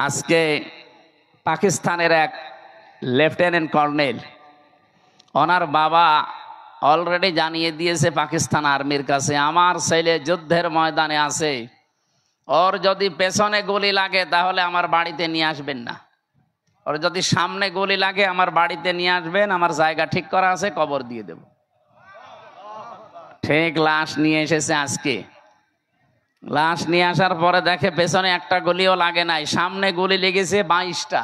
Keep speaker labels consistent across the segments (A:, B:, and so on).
A: আজকে পাকিস্তানের এক লেফটেন্যান্ট কর্নেল, ওনার বাবা অলরেডি জানিয়ে দিয়েছে পাকিস্তান আর্মির কাছে, আমার ছেলে যুদ্ধের ময়দানে আছে, ওর যদি পেছনে গুলি লাগে তাহলে আমার বাড়িতে নিয়ে আসবেন না, ওর যদি সামনে গুলি লাগে আমার বাড়িতে নিয়ে আসবেন, আমার জায়গা ঠিক করা আছে, কবর দিয়ে দেব। ঠিক লাশ নিয়ে এসেছে আজকে। লাশ নিয়ে আসার পরে দেখে পেছনে একটা গুলিও লাগে নাই, সামনে গুলি লেগেছে 22টা।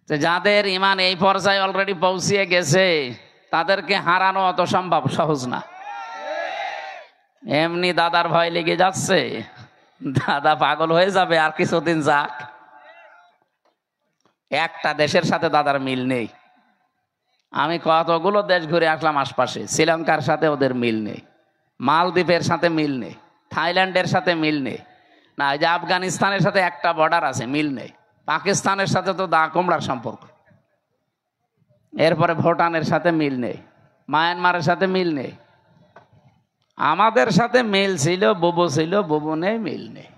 A: যাদের ইমান এই পর্যায়ে অলরেডি পৌঁছিয়ে গেছে তাদেরকে হারানো অত সম্ভব সহজ না। এমনি দাদার ভয় লেগে যাচ্ছে, দাদা পাগল হয়ে যাবে আর কিছুদিন যাক। একটা দেশের সাথে দাদার মিল নেই। আমি কতগুলো দেশ ঘুরে আসলাম আশপাশে, শ্রীলঙ্কার সাথে ওদের মিল নেই, মালদ্বীপের সাথে মিল নেই, থাইল্যান্ডের সাথে মিল নেই, না এই যে আফগানিস্তানের সাথে একটা বর্ডার আছে, মিল নেই। পাকিস্তানের সাথে তো দা কুমড়ার সম্পর্ক। এরপরে ভুটানের সাথে মিল নেই, মায়ানমারের সাথে মিল নেই। আমাদের সাথে মিল ছিল, বুবু ছিল, বুবু নেই, মিল নেই।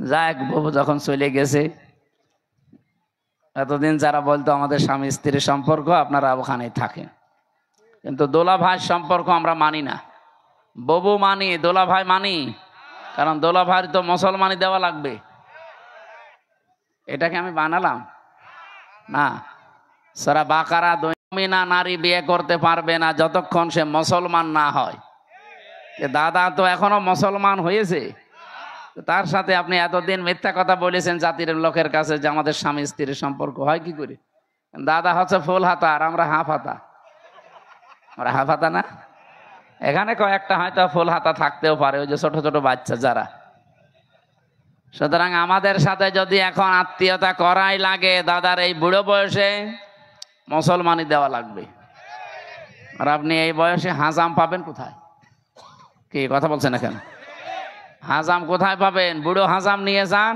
A: যাক, বুবু যখন চলে গেছে, এতদিন যারা বলতো আমাদের স্বামী স্ত্রীর সম্পর্ক, আপনারা ওখানেই থাকেন, কিন্তু দোলা ভাইয়ের সম্পর্ক আমরা মানি না। বুবু মানি, দোলা ভাই মানি, কারণ দোলা ভাইয়ের তো মুসলমানি দেওয়া লাগবে। এটাকে আমি বানালাম না। সারা বাকারা দৈমিনা নারী বিয়ে করতে পারবে না যতক্ষণ সে মুসলমান না হয়। দাদা তো এখনো মুসলমান হয়েছে, তার সাথে আপনি এতদিন মিথ্যা কথা বলেছেন জাতির লোকের কাছে যে আমাদের স্বামী স্ত্রীর সম্পর্ক হয় কি করে। দাদা হচ্ছে ফুল হাতা আর আমরা হাফ হাতা। আমরা হাফ হাতা না, এখানে কয়েকটা হয়তো ফুল হাতা থাকতেও পারে, ওই যে ছোট ছোট বাচ্চা যারা। সুতরাং আমাদের সাথে যদি এখন আত্মীয়তা করাই লাগে, দাদার এই বুড়ো বয়সে মুসলমানি দেওয়া লাগবে। আর আপনি এই বয়সে হাজাম পাবেন কোথায়? কি কথা বলছেন এখন? হাজাম কোথায় পাবেন? বুড়ো হাজাম নিয়ে যান,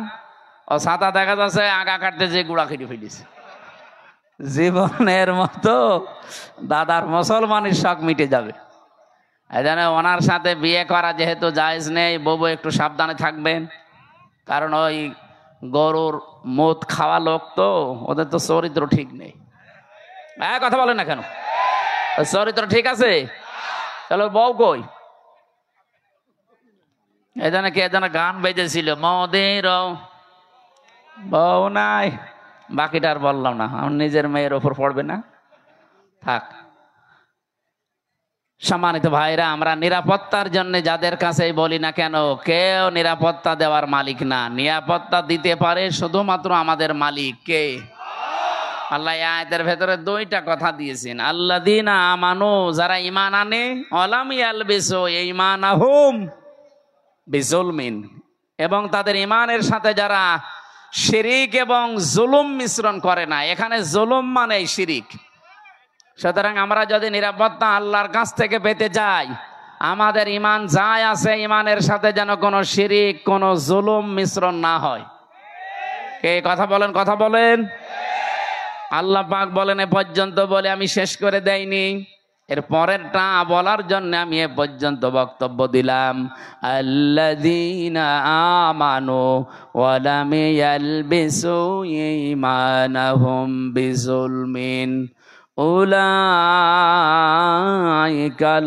A: ও ছাতা দেখা যাচ্ছে আগা কাটতে যে গুড়া খেটে ফেলিস। জীবনের মতো দাদার মুসলমানের শখ মিটে যাবে। এই জন্য ওনার সাথে বিয়ে করা যেহেতু জায়েজ নেই, বউ একটু সাবধানে থাকবেন, কারণ ওই গরুর মুত খাওয়া লোক তো, ওদের তো চরিত্র ঠিক নেই। কথা বলেন না কেন? চরিত্র ঠিক আছে? চলো বউ কই? এই জন্য কে যেন গান বেজেছিল, মোদের বউ নাই, বাকিটা আর বললাম না, আমার নিজের মেয়ের ওপর পড়বে না, থাক। সম্মানিত ভাইরা, আমরা নিরাপত্তার জন্য যাদের কাছেই বলি না কেন, কেউ নিরাপত্তা দেওয়ার মালিক না। নিরাপত্তা দিতে পারে শুধুমাত্র আমাদের মালিক কে? আল্লাহ আয়াতের ভেতরে দুইটা কথা দিয়েছেন, আল্লাযীনা আমানু, যারা ঈমান আনে, ওয়ালাম ইয়ালবিসু ঈমানাহুম বিজুলমিন, এবং তাদের ঈমানের সাথে যারা শিরিক এবং জুলুম মিশ্রণ করে না। এখানে জুলুম মানে শিরিক। সুতরাং আমরা যদি নিরাপত্তা আল্লাহর কাছ থেকে পেতে যাই, আমাদের ঈমান যাই আছে, ঈমানের সাথে যেন কোনো শিরিক, কোনো জুলুম মিশ্রণ না হয়। কে কথা বলেন? কথা বলেন। আল্লাহ পাক বলেন, এ পর্যন্ত বলে আমি শেষ করে দেইনি, এর পরেরটা বলার জন্য আমি এ পর্যন্ত বক্তব্য দিলাম। আল্লাযীনা আমানু ওয়া লাম ইয়ালবিসু ঈমানাহুম বিজুলমিন উলাইকা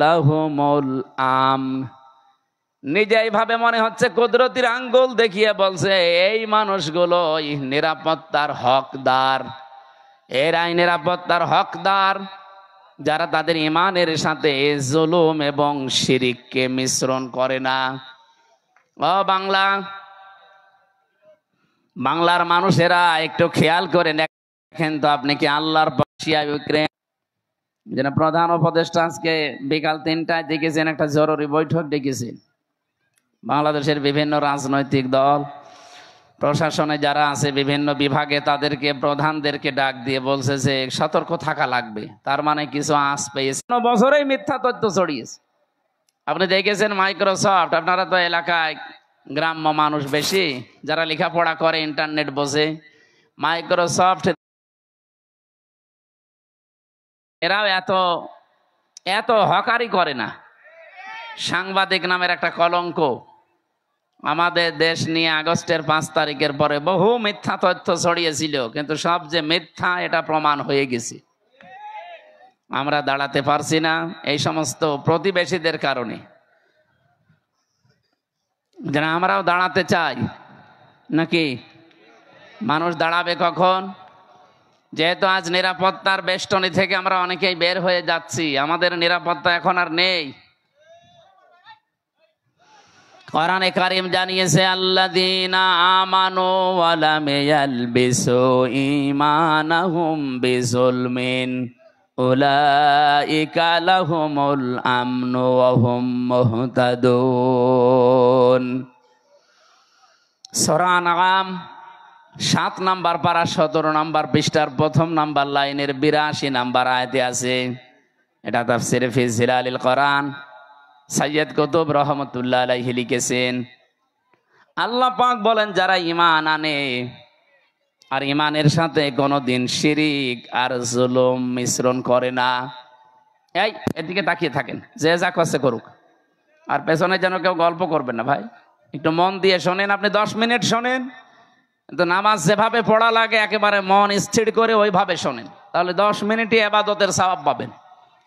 A: লাহুমুল আমন। নিজে এইভাবে মনে হচ্ছে কুদরতির আঙ্গুল দেখিয়ে বলছে, এই মানুষগুলোই নিরাপত্তার হকদার। এরাই নিরাপত্তার হকদার যারা তাদের ঈমানের সাথে জুলুম এবং শিরিককে মিশ্রণ করে না। ও বাংলার মানুষেরা একটু খেয়াল করে দেখেন তো, আপনি কি আল্লাহর পাশিয়া ইউক্রেন? যেন প্রধান উপদেষ্টা আজকে বিকাল 3টায় ডেকেছেন, একটা জরুরি বৈঠক ডেকেছেন। বাংলাদেশের বিভিন্ন রাজনৈতিক দল, প্রশাসনে যারা আছে বিভিন্ন বিভাগে, তাদেরকে প্রধানদেরকে ডাক দিয়ে বলছে যে সতর্ক থাকা লাগবে। তার মানে কিছু আঁচ পেয়েছে, বছরেই মিথ্যা তথ্য ছড়িয়েছে। আপনি দেখেছেন মাইক্রোসফট, আপনারা তো এলাকায় গ্রাম্য মানুষ বেশি, যারা লেখাপড়া করে ইন্টারনেট বোঝে, মাইক্রোসফট এরাও এত এত হকারি করে না। সাংবাদিক নামের একটা কলঙ্ক, আমাদের দেশ নিয়ে আগস্টের 5 তারিখের পরে বহু মিথ্যা তথ্য ছড়িয়েছিল, কিন্তু সব যে মিথ্যা এটা প্রমাণ হয়ে গেছে। আমরা দাঁড়াতে পারছি না এই সমস্ত প্রতিবেশীদের কারণে। যারা আমরাও দাঁড়াতে চাই নাকি? মানুষ দাঁড়াবে কখন? যেহেতু আজ নিরাপত্তার বেষ্টনী থেকে আমরা অনেকেই বের হয়ে যাচ্ছি, আমাদের নিরাপত্তা এখন আর নেই। কোরআনে কারীম জানিয়েছে, আল্লাযীনা আমানু ওয়া লাম ইয়ালবিসু ঈমানাহুম বিযুলমিন উলাইকা লাহুমুল আমনু ওয়া হুম মুহতাদুন। সূরা আনআম 7 নম্বর পারা 17 নম্বর পৃষ্ঠার 1ম নম্বর লাইনের 82 নম্বর আয়াতে আছে। এটা তাফসীরে ফি জিলালিল কোরআন সৈয়দ কুতুব রহমতুল্লাহ আলাইহি লিখেছেন। আল্লাহ পাক বলেন, যারা ঈমান আনে আর ঈমানের সাথে কোনোদিন শিরিক আর জুলুম মিশ্রণ করে না। এই এদিকে তাকিয়ে থাকেন, যে যা করছে করুক, আর পেছনে যেন কেউ গল্প করবেন না ভাই। একটু মন দিয়ে শোনেন, আপনি 10 মিনিট শোনেন, কিন্তু নামাজ যেভাবে পড়া লাগে একেবারে মন স্থির করে ওইভাবে শোনেন, তাহলে 10 মিনিটই ইবাদতের সওয়াব পাবেন।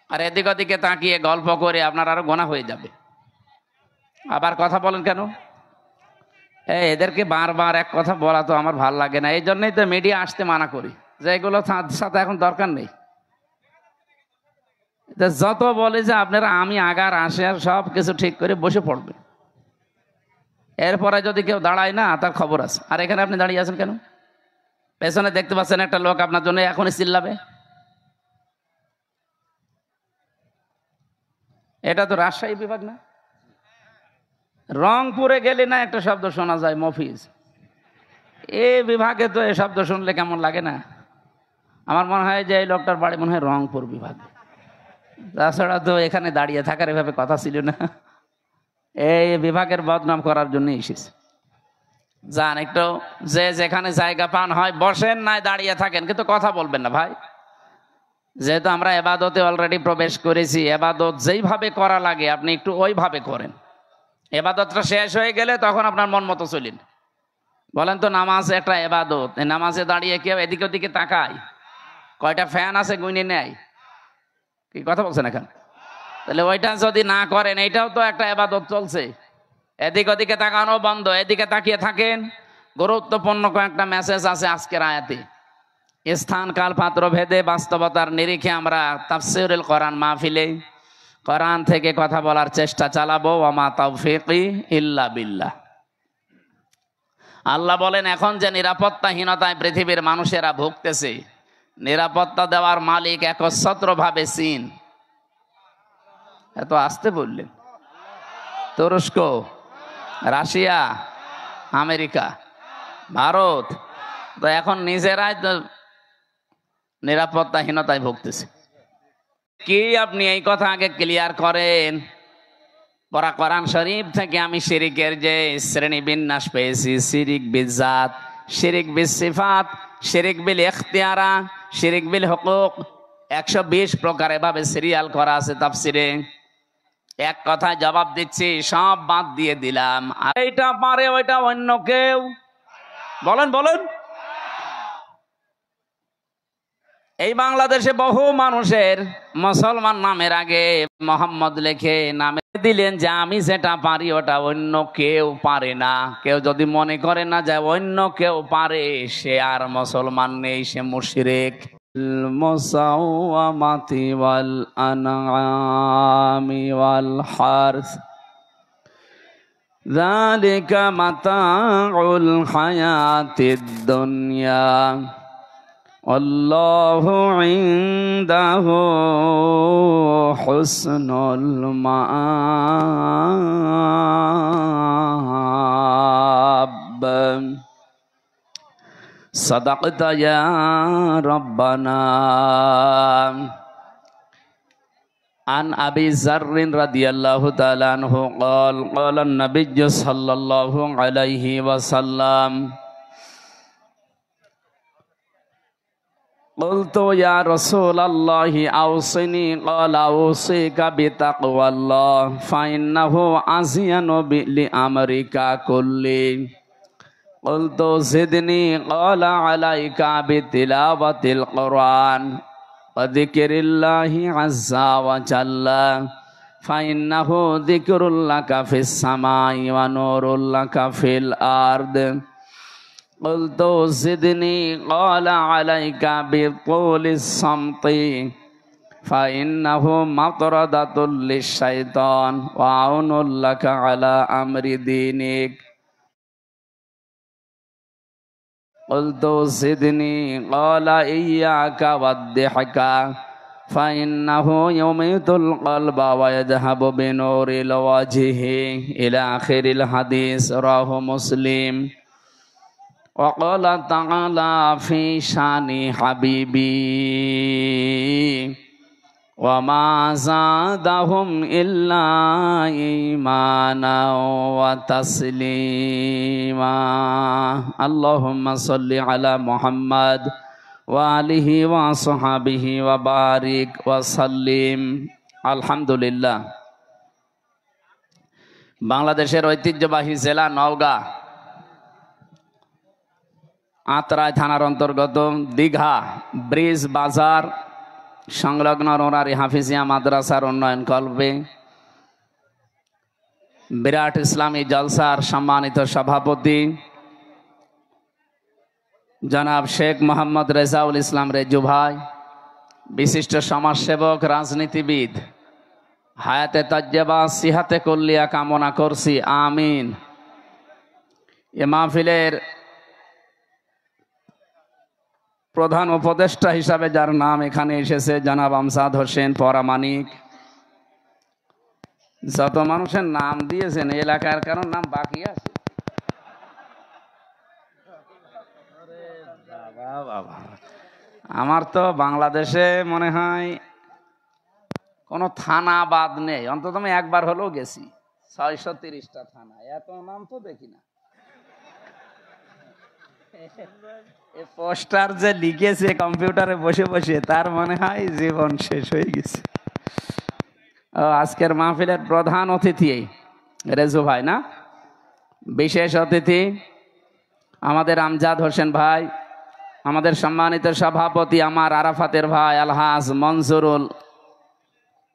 A: আর এদিক ওদিকে তাকিয়ে গল্প করে আপনার আরো গোনা হয়ে যাবে। আবার কথা বলেন কেন? এদেরকে বারবার এক কথা বলা তো আমার ভাল লাগে না, এই জন্যই তো মিডিয়া আসতে মানা করি, যে এগুলো সাথে এখন দরকার নেই। যত বলে যে আপনারা আমি আগার আসে আর সব কিছু ঠিক করে বসে পড়বে, এরপরে যদি কেউ দাঁড়ায় না তার খবর আছে। আর এখানে আপনি দাঁড়িয়ে আছেন কেন? পেছনে দেখতে পাচ্ছেন একটা লোক আপনার জন্য এখনই চিল্লাবে। এটা তো রাজশাহী বিভাগ না? রংপুরে গেলে না একটা শব্দ শোনা যায়, মফিজ। এই বিভাগে তো এই শব্দ শুনলে কেমন লাগে না? আমার মনে হয় যে এই লোকটার বাড়ি মনে হয় রংপুর বিভাগে। তাছাড়া তো এখানে দাঁড়িয়ে থাকার এভাবে কথা ছিল না। এই বিভাগের বদনাম করার জন্য এসেছে। যান একটু, যে যেখানে জায়গা পান হয় বসেন, নাই দাঁড়িয়ে থাকেন, কিন্তু কথা বলবেন না ভাই। যেহেতু আমরা এবাদতে অলরেডি প্রবেশ করেছি, এবাদত যেইভাবে করা লাগে আপনি একটু ওইভাবে করেন। এবাদতটা শেষ হয়ে গেলে তখন আপনার মন মতো চলেন। বলেন তো, নামাজ একটা এবাদত, এই নামাজে দাঁড়িয়ে কেউ এদিকে ওদিকে তাকায়? কয়টা ফ্যান আছে গুইনে নেয়? কি কথা বলছেন এখন? তাহলে ওইটা যদি না করেন, এইটাও তো একটা এবাদত চলছে। এদিক ওদিকে তাকানো বন্ধ, এদিকে তাকিয়ে থাকেন। গুরুত্বপূর্ণ কয়েকটা মেসেজ আছে আজকের আয়াতে। স্থান কাল পাত্র ভেদে বাস্তবতার নিরিখে আমরা তাফসীরুল কোরআন মাহফিলে কোরআন থেকে কথা বলার চেষ্টা চালাবো। ওয়া মা তাওফীকি ইল্লা বিল্লাহ। আল্লাহ বলেন, এখন যে নিরাপত্তাহীনতায় পৃথিবীর মানুষেরা ভুগতেছে, নিরাপত্তা দেওয়ার মালিক একচ্ছত্রভাবে চীন। এত আসতে বললেন? তুরস্ক, রাশিয়া, আমেরিকা, ভারত তো এখন নিজেরাই তো নিরাপত্তাহীনতায় ভুগতেছে। কি আপনি এই কথা আগে ক্লিয়ার করেন। পরা কোরআন শরীফ থেকে আমি শিরিকের যে শ্রেণী বিন্যাস পেয়েছি, শিরিক বিল জাত, শিরিক বিল সিফাত, শিরিক বিল ইখতিয়ারা, শিরিক বিল হুকুক, 120 প্রকার এভাবে সিরিয়াল করা আছে তাফসিরে। এক কথায় জবাব দিচ্ছি, সব বাদ দিয়ে দিলাম। আর এইটা পারে ওইটা অন্য কেউ? বলেন বলেন। এই বাংলাদেশে বহু মানুষের মুসলমান নামের আগে মোহাম্মদ লেখে নামে দিলেন, যে আমি যেটা পারি ওটা অন্য কেউ পারে না। কেউ যদি মনে করে না যে অন্য কেউ পারে, সে আর মুসলমান নেই, সে মুশরিক। মুসাওয়ামাতি ওয়াল আনআমি ওয়াল হারস যালিকা মাতাউল হায়াতিদ দুনিয়া আল্লাহু ইনদাহু হুসনুল মাআব। সাদাকতা ইয়া রাব্বানা। আন আবি যাররিন রাদিয়াল্লাহু তাআলা আনহু قال قال النبي صلى الله عليه وسلم قلت يا رسول الله أوصني قال أوصيك بتقوى الله فإنه أزين لأمرك كله قلت زدني قال عليك بتلاوة القرآن وذكر الله عز وجل فإنه ذكر لك في السماء ونور لك في الأرض قلت زدني قال عليك بطول الصمت فإنه مطردة للشيطان وعون لك على أمر دينك قلت زدني قال إياك والضحك فإنه يميت القلب ويذهب بنور الوجه إلى آخر الحديث رواه مسلم وقال تعالى في شان حبيبي وما زادهم إلا إيمانا وتسليما اللهم صل على محمد وآله وصحبه وبارك وسلم الحمد لله বাংলাদেশের ঐতিহ্যবাহী জেলা নওগাঁ আত্রাই থানার অন্তর্গত দীঘা ব্রিজ বাজার সংলগ্ন নোরারি হাফিজিয়া মাদ্রাসার উন্নয়ন কল্পে বিরাট ইসলামী জলসার সম্মানিত সভাপতি জনাব শেখ মোহাম্মদ রেজাউল ইসলাম রেজু ভাই, বিশিষ্ট সমাজসেবক রাজনীতিবিদ, হায়াতে তাজ্জেবা সিহাতে কুল্লিয়া কামনা করছি, আমিন। এ মাহফিলের প্রধান উপদেষ্টা হিসাবে যার নাম এখানে এসেছে জনাব আমজাদ হোসেন পরামানিক। যত মানুষের নাম দিয়েছেন এলাকার কারণ নাম বাকি আছে? আমার তো বাংলাদেশে মনে হয় কোনো থানা বাদ নেই, অন্তত আমি একবার হলেও গেছি। 630টা থানা, এত নাম তো দেখি না। পোস্টার যে লিখেছে কম্পিউটারে বসে বসে, তার মনে হয় জীবন শেষ হয়ে গেছে। আজকের মাহফিলের প্রধান অতিথি রেজু ভাই না, বিশেষ অতিথি আমাদের আমজাদ হোসেন ভাই, আমাদের সম্মানিত সভাপতি আমার আরাফাতের ভাই আলহাজ মনজুরুল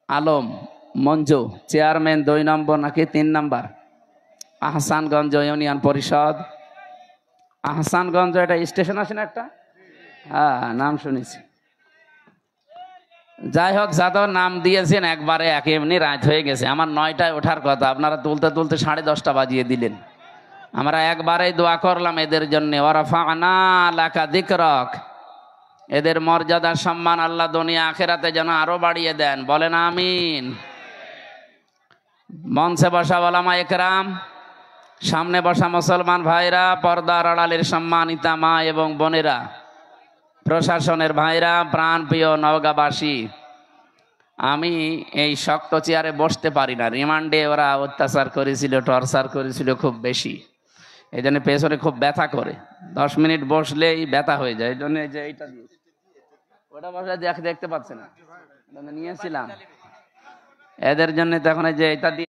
A: আলম মঞ্জু, চেয়ারম্যান 2 নম্বর নাকি 3 নম্বর আহসানগঞ্জ ইউনিয়ন পরিষদ। আহসানগঞ্জ এটা স্টেশন আছে না একটা? হ্যাঁ, নাম শুনেছি। যাই হোক, যাদের নাম দিয়েছেন একবারে এমনি রাত হয়ে গেছে। আমার 9টায় ওঠার কথা, আপনারা তুলতে তুলতে 10:30 বাজিয়ে দিলেন। আমরা একবারেই দোয়া করলাম এদের জন্য, ওয়ারাফা'না লাকা যিকরাক, এদের মর্যাদা সম্মান আল্লাহ দুনিয়া আখিরাতে যেন আরো বাড়িয়ে দেন, বলেন আমিন। মঞ্চে বসা ওলামা একরাম, সামনে বসা মুসলমান ভাইরা, পর্দার আড়ালের সম্মানিতা মা এবং বোনেরা, প্রশাসনের ভাইরা, প্রাণপ্রিয় নওগাঁবাসী, আমি এই শক্ত চেয়ারে বসতে পারি না। রিমান্ডে ওরা অত্যাচার করেছিল, টর্চার করেছিল খুব বেশি, এই জন্য পেছনে খুব ব্যথা করে। 10 মিনিট বসলেই ব্যথা হয়ে যায়। এই জন্য যে এইটা দিয়েছি, ওটা বসে দেখতে পাচ্ছে না, নিয়েছিলাম এদের জন্য। তখন এই যে এটা দিয়ে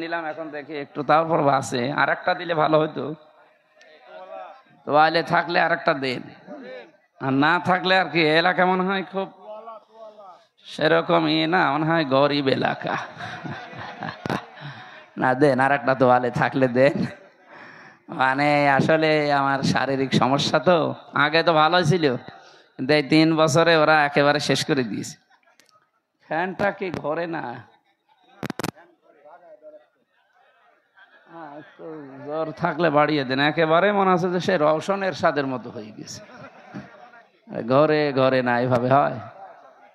A: নিলাম, এখন দেখি একটু তারপর আছে। আর একটা দিলে ভালো হতো, তো আইলে থাকলে আর একটা দেন, আর না থাকলে আর কি। এলাকা মনে হয় খুব সেরকমই না, মনে হয় গরিব এলাকা। না দেন, আর একটা তো আলে থাকলে দেন। মানে আসলে আমার শারীরিক সমস্যা তো, আগে তো ভালো ছিল, কিন্তু এই 3 বছরে ওরা একেবারে শেষ করে দিয়েছে। ফ্যানটা কি ঘরে না? একটু জ্বর থাকলে বাড়িয়ে দেন, একেবারে মনে হচ্ছে যে সে রওশনের স্বাদের মতো হয়ে গেছে। ঘরে ঘরে না, এভাবে হয়?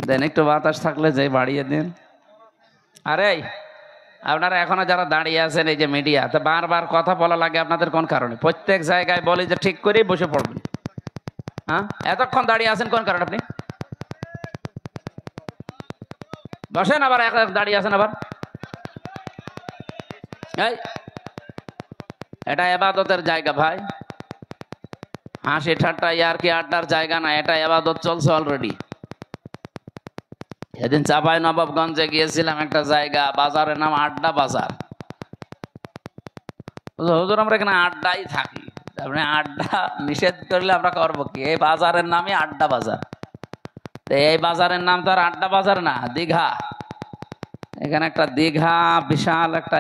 A: দেন একটু বাতাস থাকলে যে বাড়িয়ে দেন। আরে আপনারা এখনো যারা দাঁড়িয়ে আছেন, এই যে মিডিয়া, তো বারবার কথা বলা লাগে আপনাদের কোন কারণে? প্রত্যেক জায়গায় বলি যে ঠিক করেই বসে পড়বেন। হ্যাঁ, এতক্ষণ দাঁড়িয়ে আছেন কোন কারণে? আপনি বসেন, আবার দাঁড়িয়ে আছেন আবার। এই এটা ইবাদতের জায়গা ভাই, হাসি ঠাট্টা আর কি আড্ডার জায়গা না, এটা এবাদত চলছে অলরেডি। এদিন চাঁপাই নবাবগঞ্জে গিয়েছিলাম, একটা জায়গা, বাজারের নাম আড্ডা বাজার। হুজুর আমরা এখানে আড্ডাই থাকি, আপনি আড্ডা নিষেধ করলে আমরা করবো কি? এই বাজারের নামই আড্ডা বাজার। এই বাজারের নাম তো আর আড্ডা বাজার না, দীঘা। এখানে একটা দীঘা বিশাল একটা